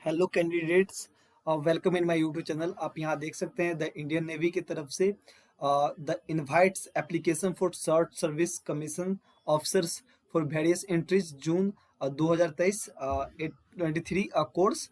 Hello candidates, welcome in my YouTube channel. आप यहाँ देख सकते हैं द इंडियन नेवी की तरफ से the invites application for short service commission officers for various entries June 2023 23 course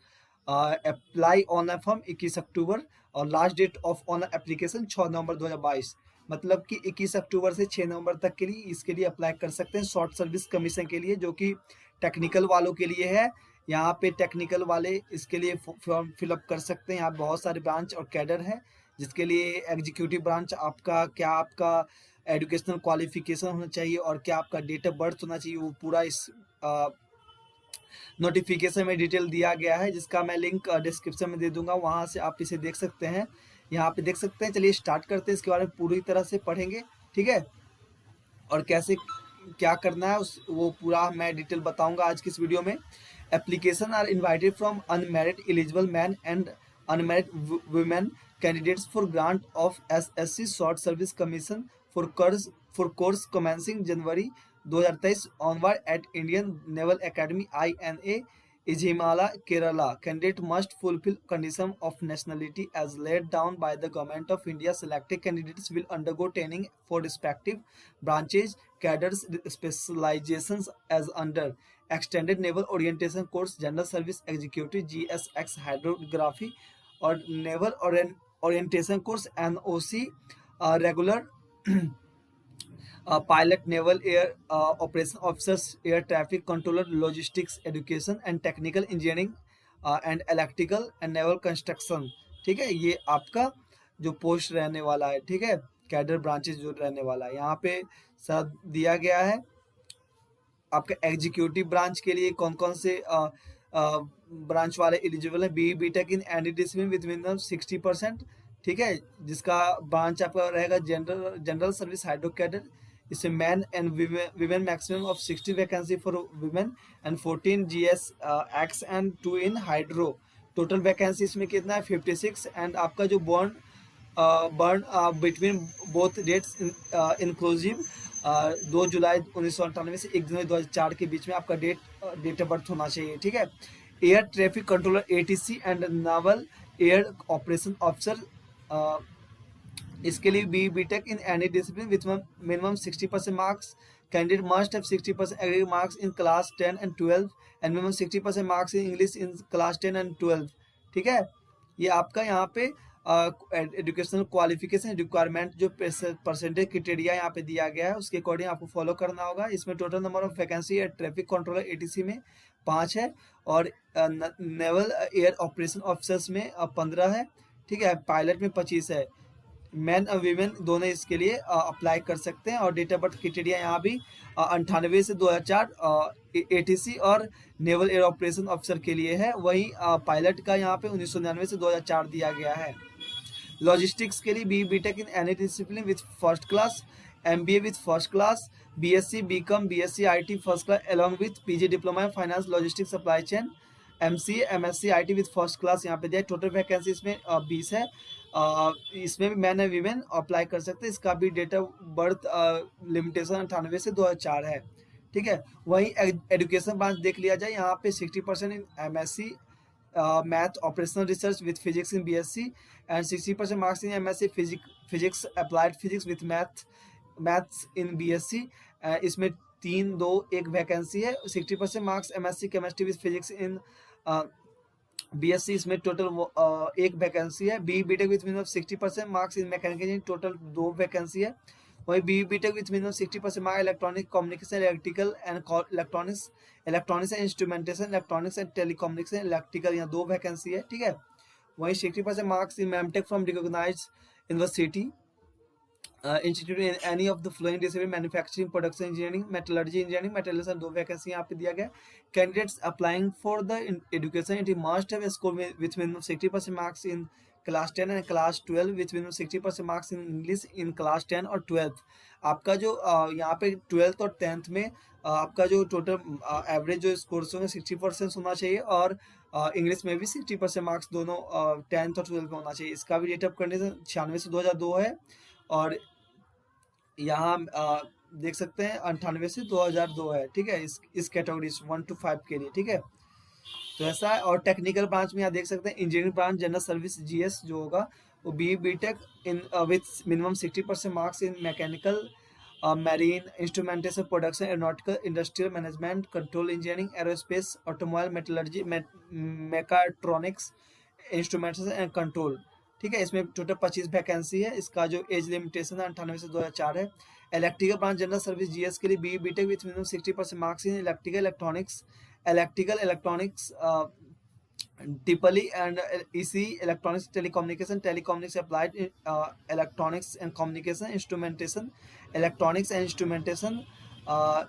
apply on form 21 October और last date of on application 6 November 2022। मतलब कि 21 अक्टूबर से 6 नवंबर तक के लिए इसके लिए अप्लाई कर सकते हैं शॉर्ट सर्विस कमीशन के लिए, जो कि टेक्निकल वालों के लिए है। यहाँ पे टेक्निकल वाले इसके लिए फॉर्म फिलअप कर सकते हैं। यहाँ बहुत सारे ब्रांच और कैडर है, जिसके लिए एग्जीक्यूटिव ब्रांच आपका एजुकेशनल क्वालिफिकेशन होना चाहिए और क्या आपका डेट ऑफ बर्थ होना चाहिए, वो पूरा इस नोटिफिकेशन में डिटेल दिया गया है, जिसका मैं लिंक डिस्क्रिप्शन में दे दूंगा, वहां से आप इसे देख सकते हैं। यहाँ पे देख सकते हैं। चलिए स्टार्ट करते हैं, इसके बारे में पूरी तरह से पढ़ेंगे, ठीक है। और कैसे क्या करना है वो पूरा मैं डिटेल बताऊंगा आज की इस वीडियो में। Application are invited from unmarried eligible men and unmarried women candidates for grant of SSC short service commission for course commencing January 2023 onward at Indian Naval Academy INA Ijimala, Kerala. Candidate must fulfill condition of nationality as laid down by the Government of India. Selected candidates will undergo training for respective branches, cadres, specializations as under Extended Naval Orientation Course, General Service Executive GSX Hydrography और Naval Orientation Course NOC, Regular pilot, naval air operation officers, air traffic controller, logistics, education and technical engineering and electrical and naval construction। ठीक है, ये आपका जो post रहने वाला है, ठीक है, कैडर ब्रांचेस जो रहने वाला है। यहाँ पे सब दिया गया है। आपका एग्जीक्यूटिव ब्रांच के लिए कौन कौन से ब्रांच वाले एलिजिबल है। B tech in any discipline with minimum 60%, ठीक है, जिसका ब्रांच आपका रहेगा जनरल सर्विस हाइड्रो कैडर। इसमें men and women maximum of 60 vacancy for women and 14 GS X and 2 in hydro. Total vacancy इसमें कितना है 56। एंड आपका जो born between both dates inclusive 2 July 1998 से 1 जनवरी 2004 के बीच में आपका डेट ऑफ बर्थ होना चाहिए, ठीक है। Air traffic controller ATC and naval air operation officer, इसके लिए B tech in any discipline with minimum 60% marks. Candidate must have 60% aggregate marks in class 10 and 12 and minimum 60% marks in English in class 10 and 12, ठीक है। ये आपका यहाँ पे educational qualification requirement जो percentage criteria यहाँ पे दिया गया है, उसके अकॉर्डिंग आपको फॉलो करना होगा। इसमें टोटल नंबर ऑफ वैकेंसी है ट्रैफिक कंट्रोलर ATC में 5 है और नेवल एयर ऑपरेशन ऑफिसर्स में 15 है, ठीक है। पायलट में 25 है। मैन और वीमेन दोनों इसके लिए अप्लाई कर सकते हैं। और डेट ऑफ बर्थ क्राइटेरिया यहाँ भी 98 से 2004 ATC और नेवल एयर ऑपरेशन ऑफिसर के लिए है। वहीं पायलट का यहाँ पे 1999 से 2004 दिया गया है। लॉजिस्टिक्स के लिए B tech in any discipline with first class, MBA with first class, BSc BCom BSc IT first class along with PG diploma in finance logistics supply chain, MCA MSc IT with first class यहाँ पे दिया। Total vacancy इसमें 20 है। इसमें भी man and women apply कर सकते हैं। इसका भी डेट ऑफ बर्थ लिमिटेशन 98 से 2004 है, ठीक है। वहीं एजुकेशन ब्रांच देख लिया जाए, यहाँ पे 60% in MSc math operational research with physics in BSc and 60% marks in MSc physics applied physics with maths in BSc। इसमें 3-2-1 वैकेंसी है। 60% marks MSc chemistry with physics in BSc, इसमें टोटल 1 वैकेंसी है। B tech with minimum 60% marks in mechanical engineering, total 2 vacancy है। वही B tech with minimum 60% marks electronic communication electrical and electronics and instrumentation electronics and telecommunication electrical, यहाँ 2 vacancy है, ठीक है। वही 60% marks in MTech from recognised university institute in any of the following discipline manufacturing production engineering metallurgy engineering materials, 2 vacancy यहाँ पे दिया गया। Candidates applying for the education it must have score with minimum 60% marks in class 10 and class 12 with minimum 60% marks in English in class 10 और 12। आपका जो यहाँ पे 12th और 10th में आपका जो टोटल एवरेज जो स्कोर्स होंगे 60% होना चाहिए और इंग्लिश में भी 60% मार्क्स दोनों 10th और 12th में होना चाहिए। इसका भी डेट ऑफ कंडीशन 96 से 2002 है। और यहाँ देख सकते हैं 98 से 2002 है, ठीक है, इस कैटेगरी 1 to 5 के लिए, ठीक है। तो ऐसा है। और टेक्निकल ब्रांच में यहाँ देख सकते हैं engineering branch general service GS जो होगा वो B tech in with minimum 60% marks in mechanical, marine instrumentation, production, aeronautical, industrial management, control engineering, aerospace, automobile, metallurgy, mechatronics, instrumentation and control. ठीक है, इसमें टोटल 25 वैकेंसी है। इसका जो एज लिमिटेशन है 98 से 2004 है। Electrical branch general service GS के लिए B tech with minimum 60% marks in electrical electronics typically and EC electronics telecommunication applied electronics and communication instrumentation electronics and uh,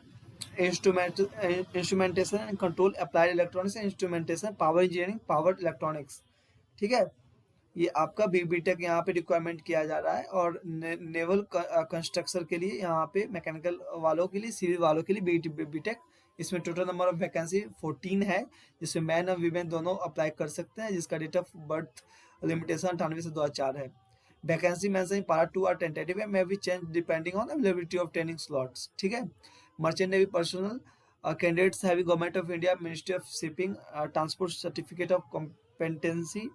instrumentation and control applied electronics and instrumentation power engineering power electronics। ठीक है, ये आपका B take यहाँ पे requirement किया जा रहा है। और नेवल कंस्ट्रक्शन के लिए यहाँ पे मैकेनिकल वालों के लिए सिविल वालों के लिए बी टेक। इसमें टोटल नंबर ऑफ वैकेंसी 14 है, जिसमें मैन और वीमेन दोनों अप्लाई कर सकते हैं, जिसका डेट ऑफ बर्थ लिमिटेशन 98 से 2004 है। Vacancy mention part 2 are tentative है, may be change depending on availability of training slots. ठीक है, merchant navy personnel candidates having government of India ministry of shipping transport certificate of competency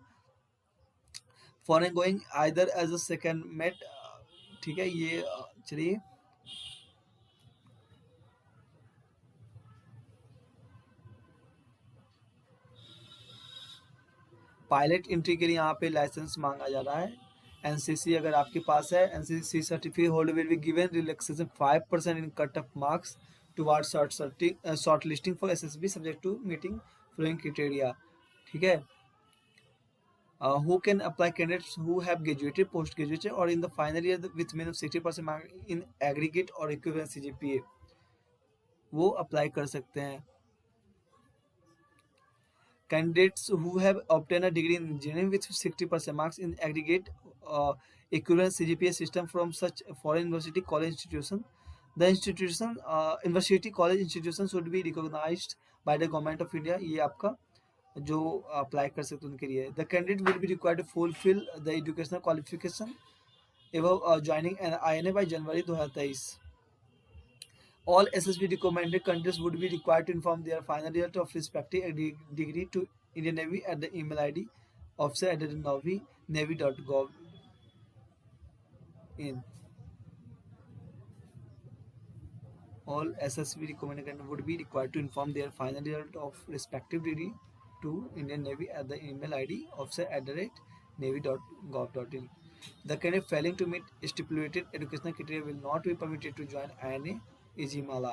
foreign going either as a second mate. ठीक है, ये चलिए pilot entry के लिए यहाँ पे लाइसेंस मांगा जा रहा है। एनसीसी अगर आपके पास है, NCC certificate holder will be given relaxation 5% in cut off marks toward short listing for SSB subject to meeting following criteria. ठीक है, who can apply candidates who have graduated, post graduated or in the final year with minimum 60% mark in aggregate or equivalent CGPA, वो apply कर सकते हैं। Candidates who have obtained a degree in engineering with 60% marks in aggregate equivalent CGPA system from such foreign university college institution, the institution university college institution should be recognized by the government of India। ये आपका जो apply कर सकते हैं उनके लिए। The candidate will be required to fulfil the educational qualification एवं joining an INA by January 2023। All SSB recommended candidates would be required to inform their final result of respective degree to Indian Navy at the email ID officer@navy.gov.in। All SSB recommended candidates would be required to inform their final result of respective degree to Indian Navy at the email ID officer@navy.gov.in। The candidate failing to meet stipulated educational criteria will not be permitted to join INA Ijimala।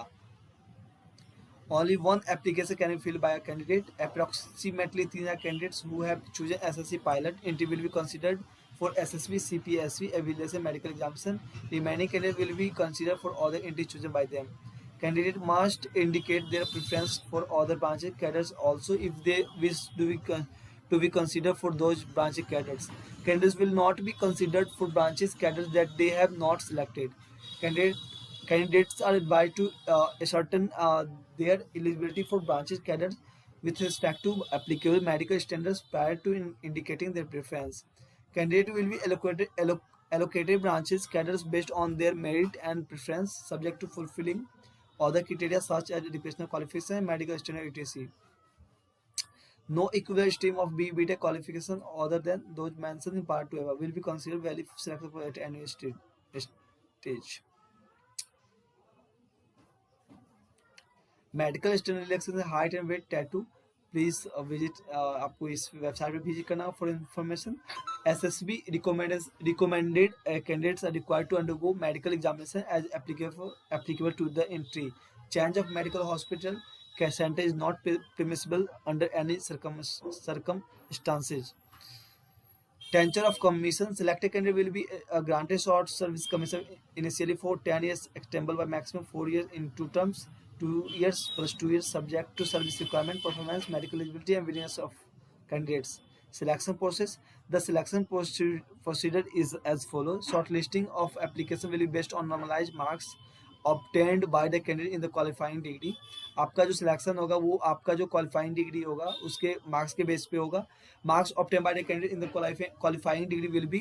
Only one application can be filled by a candidate. Approximately 3 candidates who have chosen SSC pilot interview will be considered for SSB CPSC evaluation medical examination. Remaining candidates will be considered for other entry chosen by them. Candidate must indicate their preference for other branches cadres also if they wish to be considered for those branch cadres. Candidates will not be considered for branches cadres that they have not selected. Candidates are advised to ascertain their eligibility for branches cadres with respect to applicable medical standards prior to indicating their preference. Candidate will be allocated branches cadres based on their merit and preference, subject to fulfilling other criteria such as educational qualification, medical standard, etc. No equivalent stream of B.Tech qualification other than those mentioned in Part 2 above will be considered valid for selection at any stage. Medical standard relaxation height and weight tattoo please visit, आपको इस website पे visit करना for information. SSB recommended candidates are required to undergo medical examination as applicable to the entry. Change of medical hospital center is not permissible under any circumstances. Tenure of commission: selected candidate will be granted short service commission initially for 10 years, extendable by maximum 4 years in 2 terms, 2 years plus 2 years, subject to service requirement, performance, medical eligibility, and willingness of candidates. Selection process: the selection procedure is as follows. Shortlisting of application will be based on normalized marks obtained by the candidate in the qualifying degree। आपका जो selection होगा वो आपका जो qualifying degree होगा उसके marks के base पे होगा। Marks obtained by the candidate in the qualifying degree will be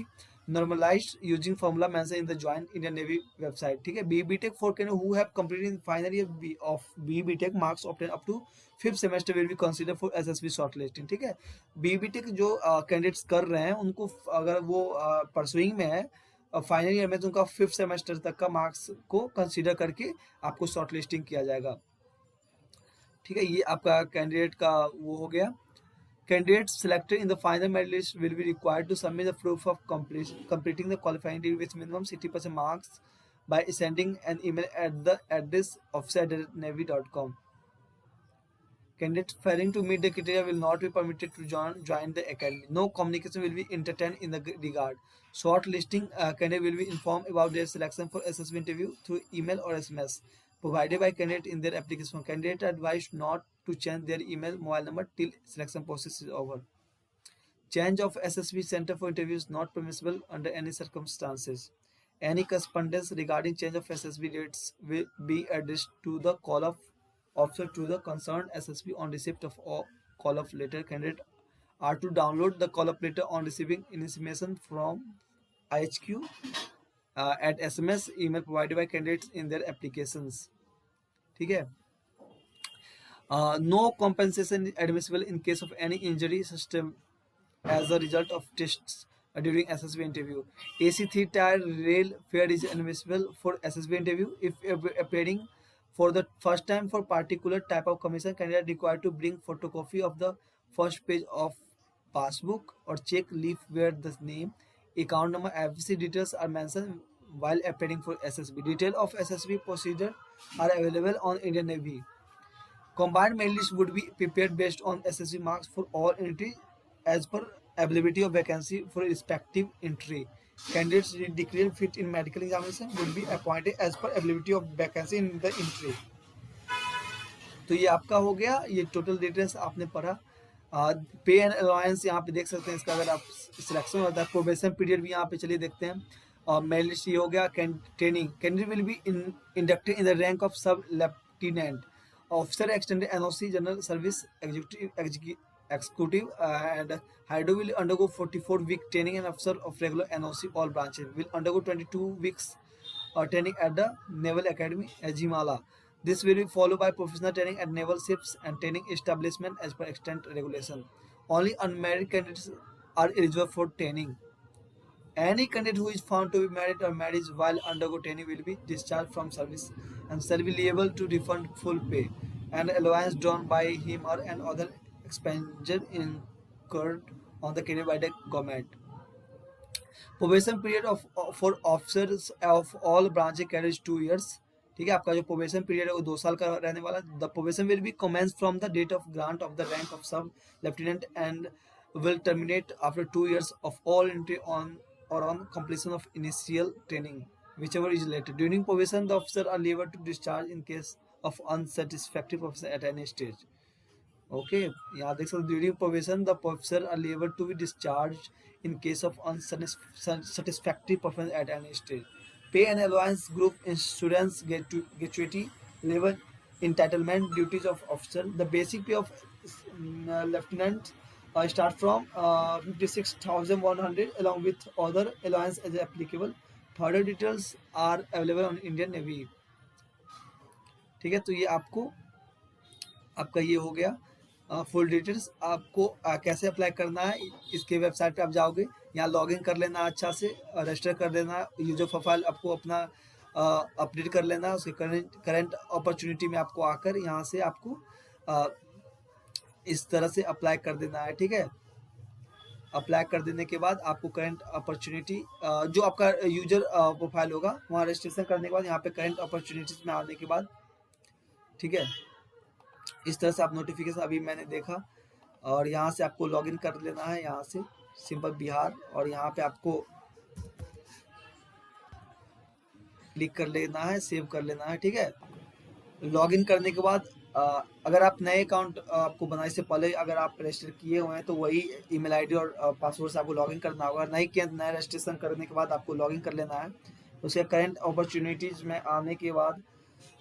normalized using formula mentioned in the joint Indian Navy website। ठीक है, BBTech for candidate who have completed in final year of BBTech marks obtained up to 5th semester will be considered for SSB shortlisting। ठीक है, BBTech जो candidates कर रहे हैं उनको अगर वो परसुइंग में है फाइनल ईयर में, तो उनका 5th सेमेस्टर तक का मार्क्स को कंसीडर करके आपको शॉर्टलिस्टिंग किया जाएगा। ठीक है, ये आपका कैंडिडेट का वो हो गया। Candidates selected in the final merit list will be required to submit the proof of completing the qualifying degree with minimum 60% marks by sending an email at the address officer@navy.com। Candidates failing to meet the criteria will not be permitted to join the academy. No communication will be entertained in the regard. Shortlisting candidate will be informed about their selection for SSB interview through email or SMS provided by candidate in their application. Candidate are advised not to change their email mobile number till selection process is over। Change of SSB center for interview is not permissible under any circumstances। Any correspondence regarding change of SSB dates will be addressed to the call-off officer to the concerned SSB on receipt of call-off letter। Candidate are to download the call-off letter on receiving information from IHQ at SMS email provided by candidates in their applications। ठीक है, no compensation admissible in case of any injury system as a result of tests during SSB interview। AC 3-tier rail fare is admissible for SSB interview if appearing for the first time for particular type of commission। Candidate required to bring photocopy of the first page of passbook or check leaf where the name, account number, FVC details are mentioned while appearing for SSB। Detail of SSB procedure are available on Indian Navy। Combined merit list would be prepared based on SSB marks for all entry as per availability of vacancy for respective entry। Candidates declared fit in medical examination would be appointed as per availability of vacancy in the entry। तो ये आपका हो गया, ये total details आपने पढ़ा। पे and allowance यहाँ पे देख सकते हैं इसका, अगर आप सिलेक्शन होता है। प्रोबेशन पीरियड भी यहाँ पे चलिए देखते हैं। और मेरिट लिस्ट ये हो गया। Training, candidate will be inducted in the rank of sub lieutenant officer extended NOC general service executive and Hydro will undergo 44-week training and officer of regular NOC all branches will undergo 22 weeks training at the Naval Academy at Jimala। This will be followed by professional training at naval ships and training establishment as per extant regulation। Only unmarried candidates are eligible for training। Any candidate who is found to be married or married while undergo training will be discharged from service and shall be liable to refund full pay and allowance drawn by him or an other expenditure incurred on the candidate by the government। Probation period for officers of all branches carries 2 years। ठीक है, आपका जो probation period है वो 2 साल का रहने वाला। The probation will be commence from the date of grant of the rank of sub lieutenant and will terminate after 2 years of all entry on or on completion of initial training, whichever is later। During probation, the officer are liable to discharge in case of unsatisfactory performance at any stage। Okay, यहाँ देख सकते, during probation, the officer are liable to be discharged in case of unsatisfactory performance at any stage। Pay and allowance, group insurance, gratuity, labor entitlement, duties of officer। The basic pay of lieutenant start from 56,100 along with other allowance as applicable। Further details are available on Indian Navy। ठीक है, तो ये आपका ये हो गया full details. आपको कैसे अप्लाई करना है, इसके वेबसाइट पे आप जाओगे, यहाँ लॉगिन कर लेना, अच्छा से रजिस्टर कर लेना, यूजर प्रोफाइल आपको अपना अपडेट कर लेना। उसके करंट अपॉर्चुनिटी में आपको आकर यहाँ से आपको इस तरह से अप्लाई कर देना है। ठीक है, अप्लाई कर देने के बाद आपको करंट अपॉर्चुनिटी जो आपका यूजर प्रोफाइल होगा वहाँ रजिस्ट्रेशन करने के बाद यहाँ पे करंट अपॉर्चुनिटीज में आने के बाद, ठीक है, इस तरह से आप नोटिफिकेशन अभी मैंने देखा और यहाँ से आपको लॉगिन कर लेना है, यहाँ से सिंपल बिहार, और यहाँ पे आपको क्लिक कर लेना है, सेव कर लेना है। ठीक है, लॉगिन करने के बाद अगर आप नए अकाउंट आपको बनाने से पहले अगर आप रजिस्टर किए हुए हैं तो वही ईमेल आईडी और पासवर्ड से आपको लॉगिन करना होगा। नहीं किया, नया रजिस्ट्रेशन करने के बाद आपको लॉगिन कर लेना है। उसके करंट अपॉर्चुनिटीज़ में आने के बाद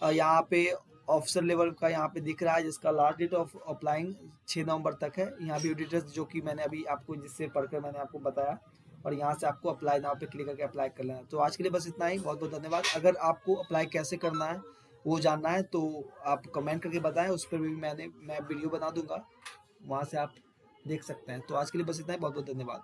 यहाँ पे ऑफिसर लेवल का यहाँ पे दिख रहा है, जिसका लास्ट डेट ऑफ अप्लाइंग 6 नवंबर तक है। यहाँ भी डिटेल्स जो कि मैंने अभी आपको जिससे पढ़कर मैंने आपको बताया, और यहाँ से आपको अप्लाई नाउ पे क्लिक करके अप्लाई कर लेना है। तो आज के लिए बस इतना ही, बहुत बहुत धन्यवाद। अगर आपको अप्लाई कैसे करना है वो जानना है तो आप कमेंट करके बताएं, उस पर भी मैं वीडियो बना दूंगा, वहाँ से आप देख सकते हैं। तो आज के लिए बस इतना ही, बहुत बहुत धन्यवाद।